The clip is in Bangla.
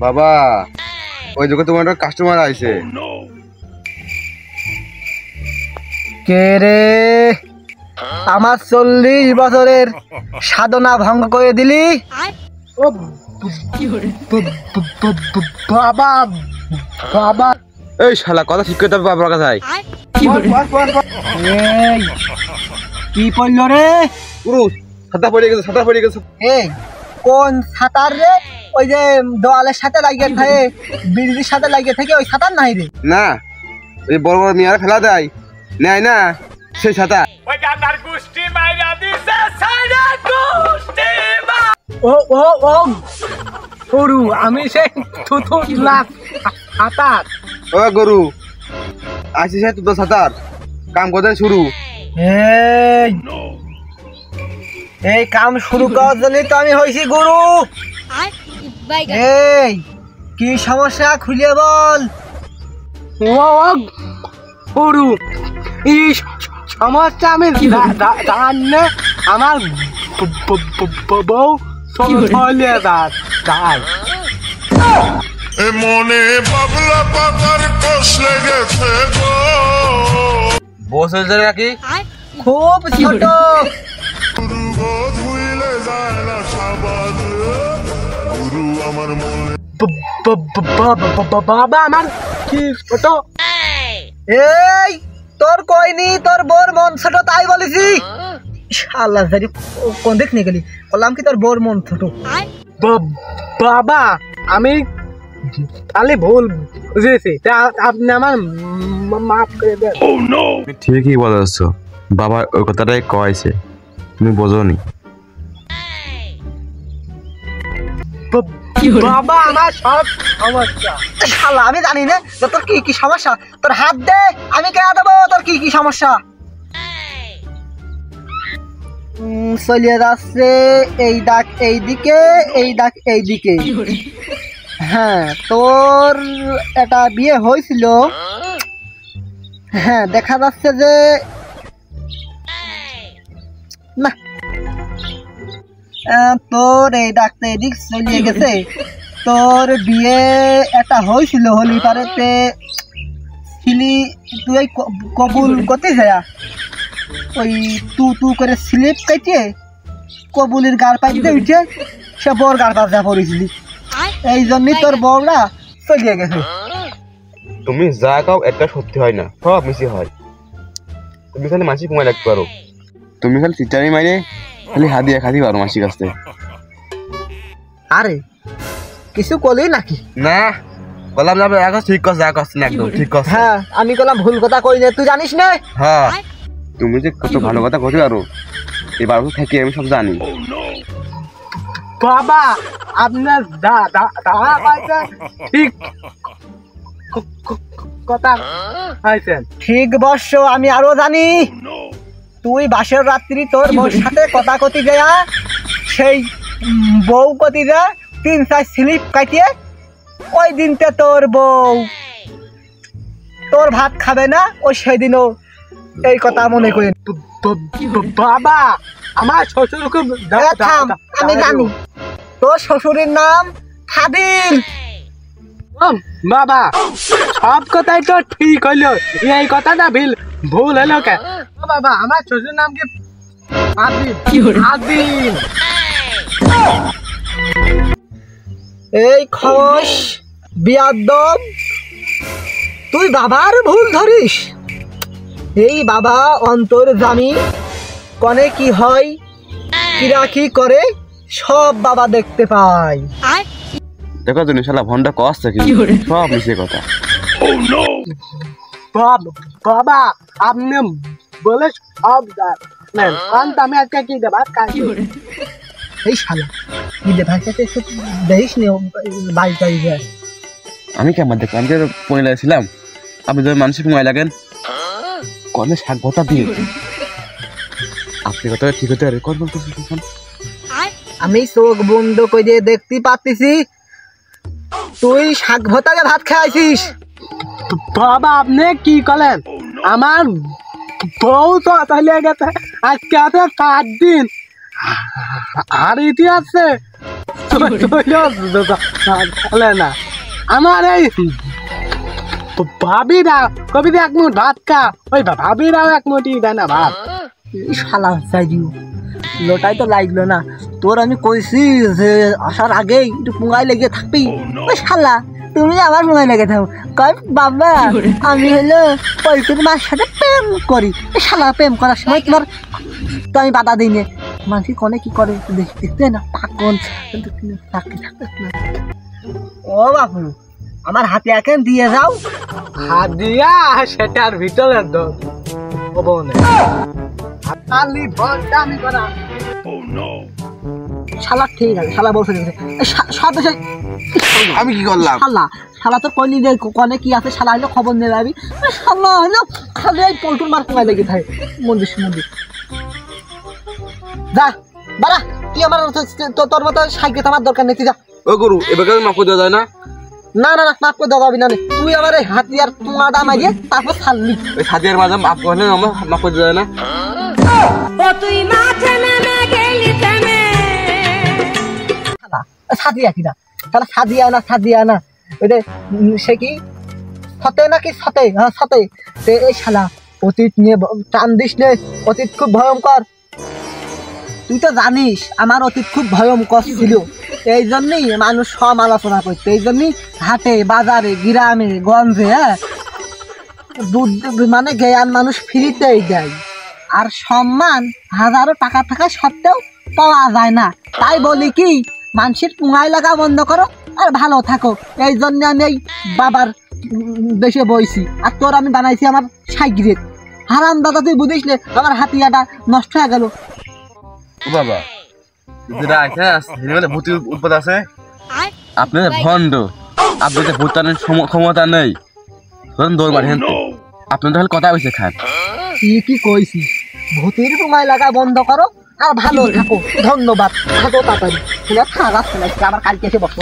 বাবা ওই দোকানে তোমার একটা কাস্টমার আইছে। কে রে? আমার 40 বছরের সাধনা ভঙ্গ করে দিলি। বাবা বাবা এই শালা কথা ঠিক করতে হবে বাবার কাছে। এই কি পড়লো রে? পুরুষ ছাতা পড়ে গেছে, ছাতা পড়ে গেছে। এই কোন ছাতার রে? ওই যে দেওয়ালের সাথে লাগিয়ে থাকে, বিড়ির সাথে লাগিয়ে থাকে, ওই ছাতার নাই রে? না এই বড় বড় মেয়ারা ফেলা দেয় নেয় না সেই ছাতা। ও ও ও গরু, আমি সেই ছাতার। ও গরু আসিস তো ছাতার কাম করতে শুরু। এই কাম শুরু করার জন্য তো আমি হয়েছি গুরু। এই কি সমস্যা খুলে বল। গুরু এই সমস্যা আমি জানি। আমার বউ চলে যায়। মনে বাবলা পাতার কষ লেগেছে গো। বস হয়েছে নাকি? খুব ছোট। গুরু গো ধুইলে যায় না সাবান, গুরু আমার মনে। বাবা আমার কি ছোট? এই তোর কইনি তোর বোর মন ছোট তাই বলেছি। শালা জানি কোন দিক নিয়ে গেলি, বললাম কি তোর বোর মন ছোট। বাবা আমি তাহলে ভুল বুঝেছি, আপনি আমার মাফ করে দেন। ঠিকই বলেছ, বাবা ওই কথাটাই কয়েছে, তুমি বোঝোনি। বাবা আমার সব সমস্যা। শালা আমি জানি না তোর কি কি সমস্যা। তোর হাত দে, আমি কেন দেবো তোর কি কি সমস্যা। চলিয়ে যাচ্ছে এই দাগ এইদিকে, এই দাগ এইদিকে। হ্যাঁ তোর এটা বিয়ে হয়েছিল। হ্যাঁ দেখা যাচ্ছে যে না, তোর এই ডাকতে এদিক চলিয়ে গেছে। তোর বিয়ে একটা হয়েছিল, হলি পারেতে ছিলি তুই কবুল করতে যায় ওই তু করে স্লিপ কাটিয়ে কবুলের গাড় পাইতে উঠে সে বর গাড় পাশা পড়েছিলি, এই জন্যই তোর বউরা চলিয়ে গেছে। তুমি যা কাও একটা সত্যি হয় না, সব মিশি হয়। তুমি খালি মাসি কমাই রাখতে পারো, তুমি খালি চিটারি মাইরে খালি হাদিয়া খাতি পারো মাসির কাছ থেকে। আরে কিছু কলি নাকি? না বললাম যাবে এখন ঠিক কথা, যা করছেন একদম ঠিক কথা। হ্যাঁ আমি বললাম ভুল কথা কই না, তুই জানিস না? হ্যাঁ তুমি যে কত ভালো কথা করতে পারো এবার থেকে আমি সব জানি। বাবা আপনার ঠিক কথা হয়েছেন। ঠিক বর্ষ আমি আরো জানি। তুই বাসের রাত্রি তোর বউর সাথে কথা কতি গেয়া সেই বউ কতি যা 3-4 স্লিপ কাটিয়ে ওই দিনতে তোর বউ তোর ভাত খাবে না। ওই সেদিনও এই কথা মনে করেন। বাবা আমার শ্বশুরকে আমি জানি, তোর শ্বশুরের নাম খাদিল। বাবা সব কথাই তো ঠিক হইলো, এই কথাটা ভুল হলো কে? বাবা আমার শ্বশুর নাম কি খাদিল। এই খোশ বিয়াদব, তুই বাবার ভুল ধরিস। এই বাবা অন্তর্যামী, কনে কি হয় কিরা কি করে সব বাবা দেখতে পায়। দেখো তুমি শালা ভন্ডা কষ্ট কি সব মিশে কথা। বাবা আপনি বলে সব জানেন, কারণ আমি আজকে কি দেবা কাজ এই শালা কি দে ভাই সাথে দেখিস নি ভাই তাই যায়। আমি কেমন দেখলাম যে পয়লা ছিলাম, আপনি যদি মানসিক ময় লাগেন কনে শাক ভতা দিয়ে আপনি কথা ঠিক হতে পারে। আমি চোখ বন্ধ করে দেখতে পাচ্ছি তুই শাক ভতাকে ভাত খাইছিস। বাবা আপনি কি করলেন? আমার বউ তো চলে গেছে আজকে আছে 4 দিন, আর ইতি আছে চলে না আমার এই ভাবিরা কবি এক মুঠ ভাত খা ওই ভাবিরাও এক মুঠি দেয় না ভাত শালা চাইজিও লোটাই তো লাগলো না তোর আমি কইছি যে আসার আগেই একটু পুঙ্গাই লেগে থাকবি ওই শালা তুমি আবার পুঙ্গাই লেগে থাকো কই বাবা আমি হলো পল্টুর মার সাথে প্রেম করি শালা প্রেম করার সময় তোমার তো আমি বাধা দিই নে মানুষ কনে কি করে দেখতে না পাগল ও বাবু আমার হাতে এখন দিয়ে যাও হাত দিয়া সেটার ভিতরে শালা ঠিক আছে শালা বলছে আমি কি করলাম শালা শালা তোর কইলি যে কনে কি আছে শালা হইলো খবর নিয়ে যাবি শালা হইলো খালি এই পল্টুর মার কোথায় লেগে থাকে মন্দির যা বাড়া তুই আমার তোর মতো সাইকেল আমার দরকার নেই তুই যা ও গুরু এবার মাফ করে দেওয়া যায় না না না না মাফ করে দেওয়া যাবি না তুই আমার এই হাতিয়ার তোমাটা মারিয়ে তারপর ছাড়লি ওই সাদিয়ার মাঝে মাফ করলে আমার মাফ করে দেওয়া যায় না তুই মাঠে নেমে গেলি থেমে সাদিয়া কিনা তাহলে সাদিয়া না ওই যে সে কি সতে নাকি সতে হ্যাঁ সতে সে এই শালা অতীত নিয়ে টান দিস নে অতীত খুব ভয়ঙ্কর তুই তো জানিস আমার অতীত খুব ভয়ঙ্কর ছিল এই জন্যই মানুষ সমালোচনা করতো এই জন্যই হাটে বাজারে গ্রামে গঞ্জে হ্যাঁ দুধ মানে জ্ঞান মানুষ ফ্রিতেই দেয় আর সম্মান হাজারো টাকা থাকা সত্ত্বেও পাওয়া যায় না তাই বলি কি মানুষের পুঙায় লাগা বন্ধ করো আর ভালো থাকো এই জন্য আমি এই বাবার দেশে বইছি আর তোর আমি বানাইছি আমার সাইগ্রেট হারাম দাদা তুই বুঝিস আমার হাতিয়াটা নষ্ট হয়ে গেল বাবা যেটা আছে ভূতির উৎপাদ আছে আপনাদের ভণ্ড আপনাদের ভূতানের ক্ষমতা নেই দৌড় মারেন আপনাদের তাহলে কথা হয়েছে খান কি কইছি ভূতির পুঙায় লাগা বন্ধ করো আর ভালো থাকো ধন্যবাদ থাকো তাড়াতাড়ি থাকা আবার কালকে এসে বসবো